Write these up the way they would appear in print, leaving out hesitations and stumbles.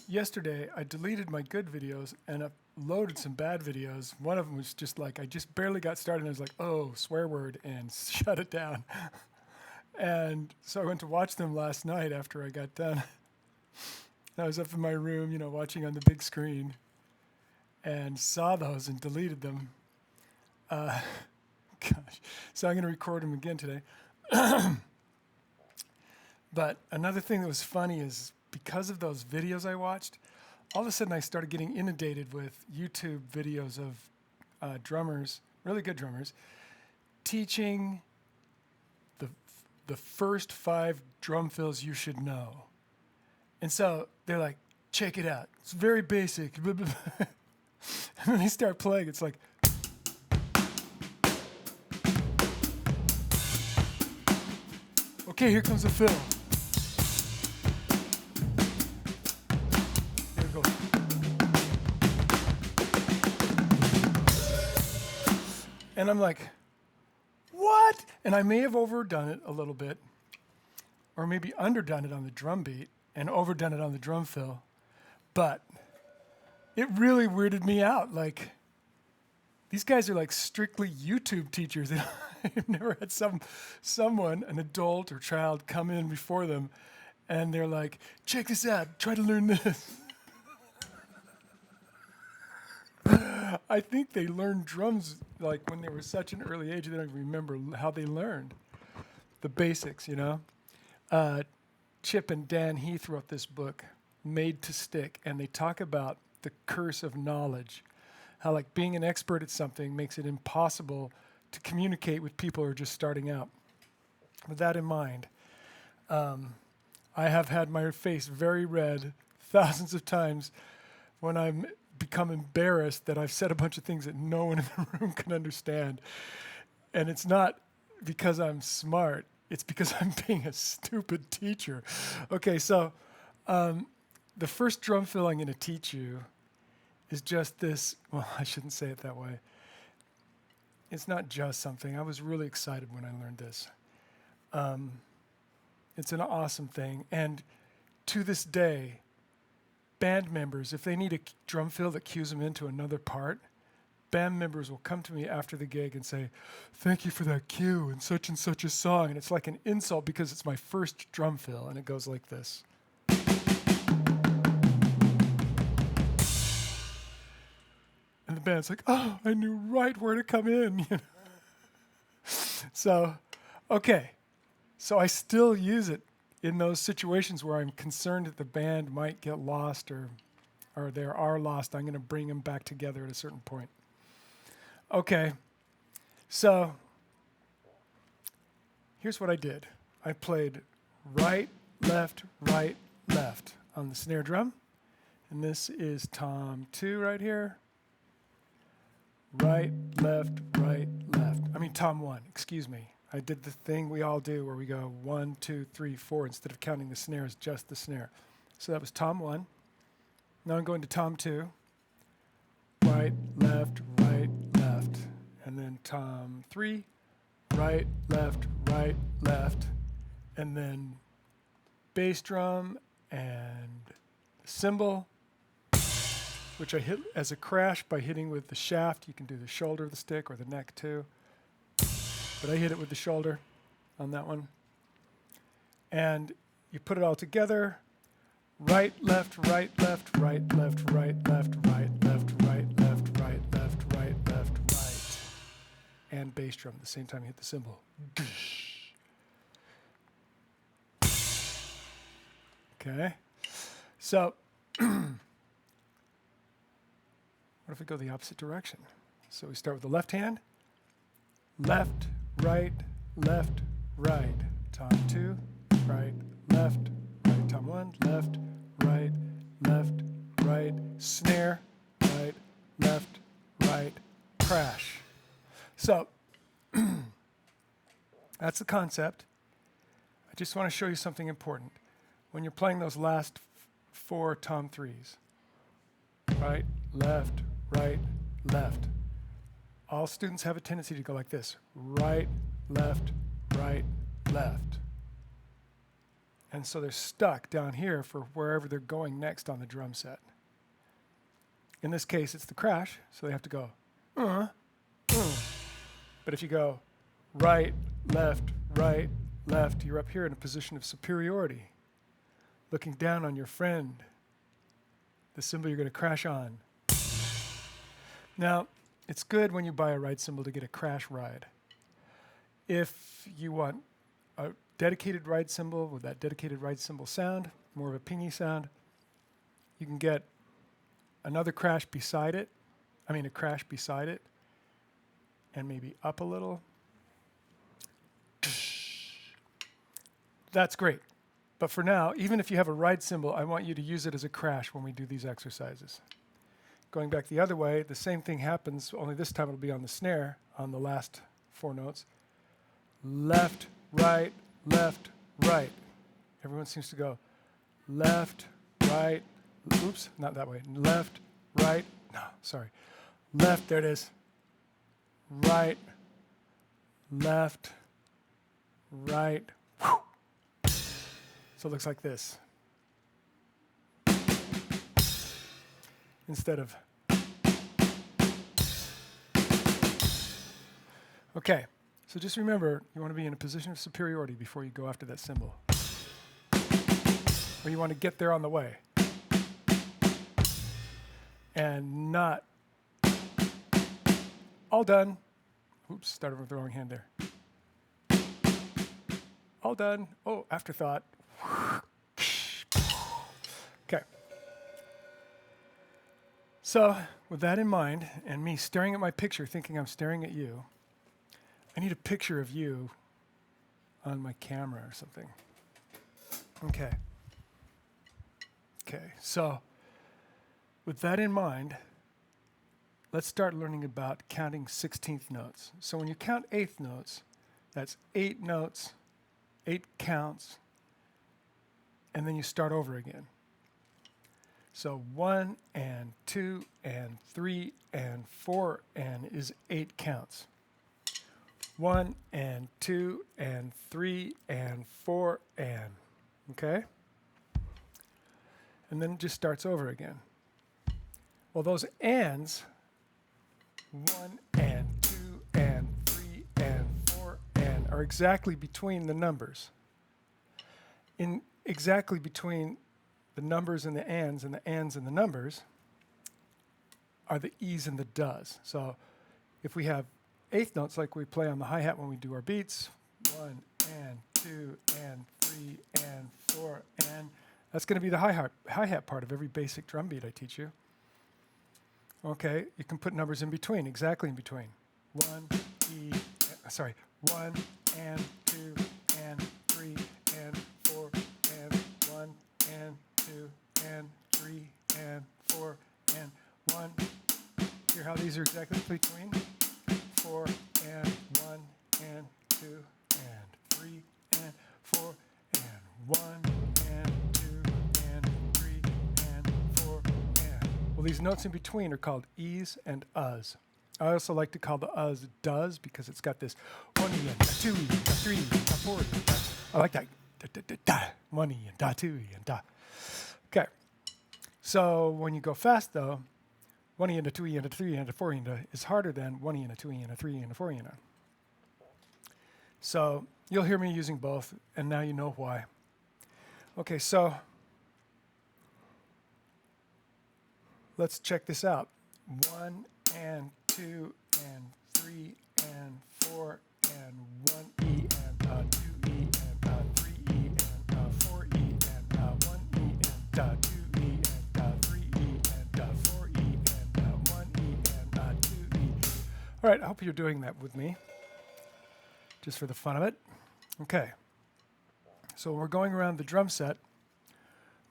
yesterday I deleted my good videos and uploaded some bad videos. One of them was just like, I just barely got started and I was like, oh, swear word, and shut it down. And so I went to watch them last night after I got done. I was up in my room, watching on the big screen and saw those and deleted them. Gosh. So I'm going to record them again today. But another thing that was funny is because of those videos I watched, all of a sudden I started getting inundated with YouTube videos of drummers, really good drummers, teaching the first 5 drum fills you should know. And so they're like, check it out. It's very basic. And then they start playing. It's like, okay, here comes the fill. Here we go. And I'm like, what? And I may have overdone it a little bit, or maybe underdone it on the drum beat and overdone it on the drum fill. But it really weirded me out. Like, these guys are like strictly YouTube teachers. I've never had someone, an adult or child, come in before them and they're like, check this out, try to learn this. I think they learned drums like when they were such an early age, they don't even remember how they learned the basics, Chip and Dan Heath wrote this book, Made to Stick, and they talk about the curse of knowledge, how like being an expert at something makes it impossible to communicate with people who are just starting out. With that in mind, I have had my face very red thousands of times when I'm become embarrassed that I've said a bunch of things that no one in the room can understand. And it's not because I'm smart, it's because I'm being a stupid teacher. Okay, so the first drum fill I'm going to teach you is just this. Well, I shouldn't say it that way. It's not just something. I was really excited when I learned this. It's an awesome thing. And to this day, band members, if they need a drum fill that cues them into another part, band members will come to me after the gig and say, thank you for that cue in such and such a song. And it's like an insult because it's my first drum fill. And it goes like this. And the band's like, oh, I knew right where to come in. So, okay. So I still use it in those situations where I'm concerned that the band might get lost or they are lost. I'm going to bring them back together at a certain point. Okay. So here's what I did. I played right, left on the snare drum. And this is tom 2 right here. Right, left. I mean, tom 1, excuse me. I did the thing we all do where we go 1, 2, 3, 4 instead of counting the snares, just the snare. So that was tom 1. Now I'm going to tom 2. Right, left. And then tom 3. Right, left. And then bass drum and cymbal, which I hit as a crash by hitting with the shaft. You can do the shoulder of the stick or the neck too. But I hit it with the shoulder on that one. And you put it all together. Right, left. And bass drum at the same time you hit the cymbal. Okay. So, what if we go the opposite direction? So we start with the left hand. Left, right. Tom 2, right, tom 1, left, right, snare, right, left, crash. So, that's the concept. I just want to show you something important. When you're playing those last 4 tom 3s, right, left, all students have a tendency to go like this. Right, left. And so they're stuck down here for wherever they're going next on the drum set. In this case, it's the crash, so they have to go, uh. But if you go right, left, you're up here in a position of superiority, looking down on your friend, the cymbal you're going to crash on. Now, it's good when you buy a ride cymbal to get a crash ride. If you want a dedicated ride cymbal with that dedicated ride cymbal sound, more of a pingy sound, you can get another crash beside it, a crash beside it, and maybe up a little. That's great. But for now, even if you have a ride cymbal, I want you to use it as a crash when we do these exercises. Going back the other way, the same thing happens, only this time it'll be on the snare, on the last 4 notes. Left, right, left, right. Everyone seems to go left, right, oops, not that way. Left, right, no, sorry. Left, there it is. Right, left, right. Whew. So it looks like this. Instead of. Okay, so just remember, you want to be in a position of superiority before you go after that cymbal. Or you want to get there on the way. And not all done. Oops, started with the wrong hand there. All done. Oh, afterthought. Okay. So, with that in mind, and me staring at my picture, thinking I'm staring at you, I need a picture of you on my camera or something. Okay. Okay, so with that in mind, let's start learning about counting 16th notes. So when you count 8th notes, that's 8 notes, 8 counts, and then you start over again. So 1 and 2 and 3 and 4 and is 8 counts. 1 and 2 and 3 and 4 and, okay? And then it just starts over again. Well, those ands, 1 and 2 and 3 and 4 and, are exactly between the numbers. Exactly between the numbers and the ands and the numbers are the e's and the does. So if we have 8th notes like we play on the hi-hat when we do our beats, 1 and 2 and 3 and 4 and, that's going to be the hi-hat part of every basic drum beat I teach you. Okay, you can put numbers in between, exactly in between. 1 and 2 and 3 and 4 and 1 and 2 and 3 and 4 and 1. Hear how these are exactly between? 4 and 1 and 2 and 3 and 4 and 1 and 2 and 3 and 4 and. Well, these notes in between are called E's and U's. I also like to call the U's does because it's got this 1 E and da, 2 E and da, 3 E and da, 4 E and da. I like that. Da, da, da, da. 1 E and da, 2 E and da. Okay. So when you go fast though, 1 E and a 2 E and a 3 E and a 4 E and a is harder than 1 E and a 2 E and a 3 E and a 4 E and a. So you'll hear me using both, and now you know why. Okay, so let's check this out. 1 and 2 and 3 and 4 and 1 E and 2 E and 3 E and 4 E and 1 E and 2 E and 3 E and 4 E and 1 E and 2 E. All right, I hope you're doing that with me, just for the fun of it. Okay, so we're going around the drum set.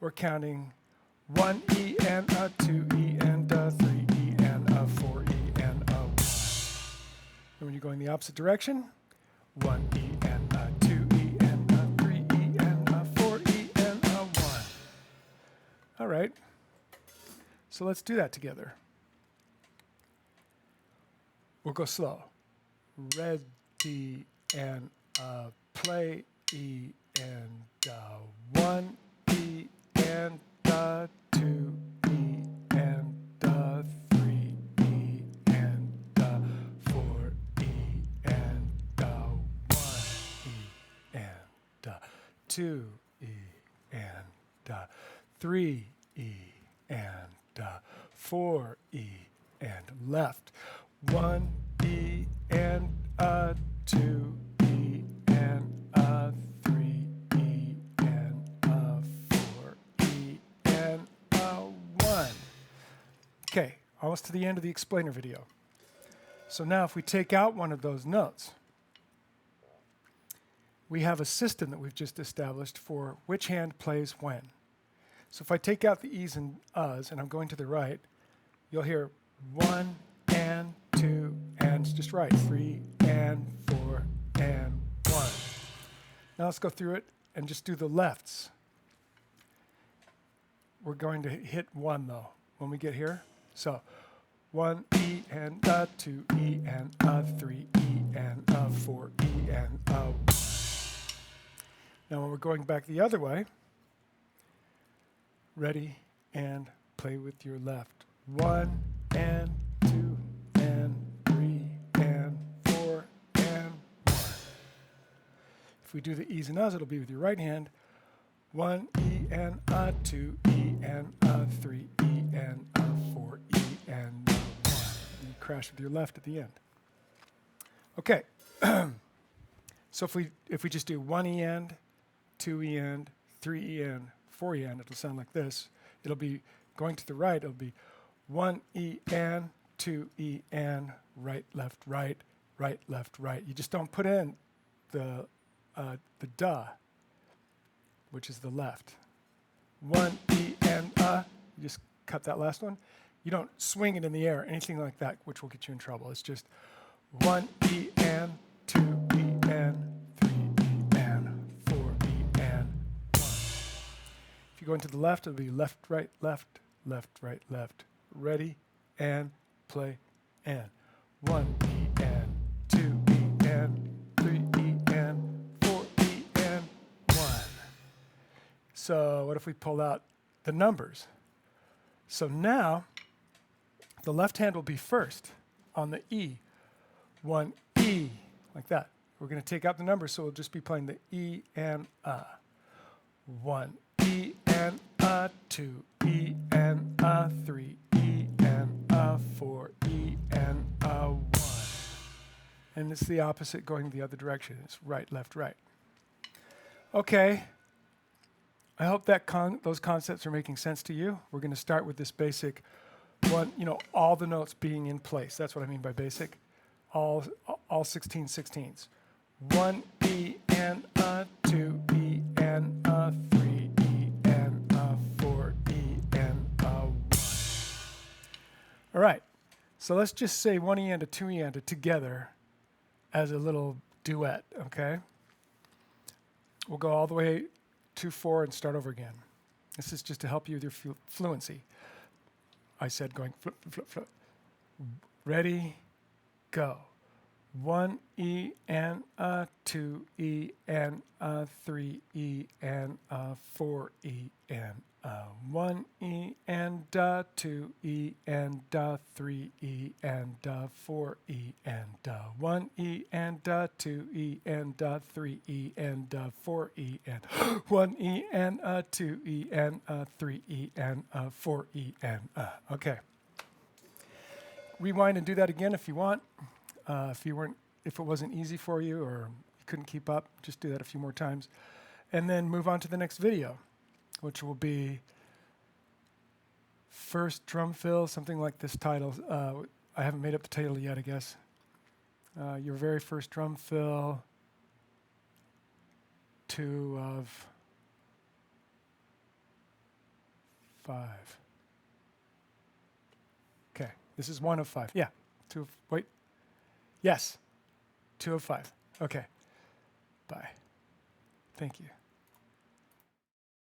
We're counting 1 E and 2 E and 3 E and 4 E and 1. And when you're going the opposite direction, 1 E and 2 E and 3 E and 4 E and 1. All right, so let's do that together. We'll go slow. Ready and play E and 1 E and 2 E and 3 E and 4 E and 1 E and 2 E and 3 E and 4 E and left 1 E and 2 E and 3 E and 4 E and 1. Okay, almost to the end of the explainer video. So now if we take out one of those notes, we have a system that we've just established for which hand plays when. So if I take out the E's and U's and I'm going to the right, you'll hear 1 and 2 and it's just right, 3 and 4 and 1. Now let's go through it and just do the lefts. We're going to hit 1 though when we get here. So 1 E and 2 E and 3 E and 4 E and 1. Now when we're going back the other way, ready and play with your left. 1 and 2 and 3 and 4 and 1. If we do the E's and U's, it'll be with your right hand. 1 E and 2 E and 3 E and 4 E and 1. And you crash with your left at the end. Okay. So if we just do 1 E and, 2 E and, 3 E and, 4 E and, it'll sound like this. It'll be going to the right, it'll be 1 E and, 2 E and, right, left, right, right, left, right. You just don't put in the duh, which is the left. 1 E and you just cut that last one. You don't swing it in the air, anything like that, which will get you in trouble. It's just 1 E and, 2 E and, 3 E and, 4 E and, 1. If you go into the left, it'll be left, right, left, left, right, left. Ready and play and 1 E and, 2 E and, 3 E and, 4 E and, 1. So what if we pull out the numbers? So now the left hand will be first on the E. 1 E, like that. We're going to take out the numbers, so we'll just be playing the E and 1 E and 2 E and 3 E and 4 E and 1. And it's the opposite going the other direction. It's right, left, right. Okay. I hope that those concepts are making sense to you. We're going to start with this basic one, all the notes being in place. That's what I mean by basic. All 16 16ths. 1 E and 2 E and 3 E and 4 E and 1. All right. So let's just say 1 E and a 2 E and a together as a little duet, okay? We'll go all the way to 4 and start over again. This is just to help you with your fluency. I said going flip, flip, flip. Ready, go. 1 E and 2 E and 3 E and 4 E and 1 E and 2 E and 3 E and 4 E and 1 E and 2 E and 3 E and 4 E and 1 E and 2 E and 3 E and 4 E and okay. Rewind and do that again if you want. If it wasn't easy for you or you couldn't keep up, just do that a few more times. And then move on to the next video, which will be first drum fill, something like this title. I haven't made up the title yet, I guess. Your very first drum fill, 2 of 5. Okay, this is 1 of 5. Yeah, 2 of, wait. Yes, 2 of 5. Okay, bye. Thank you.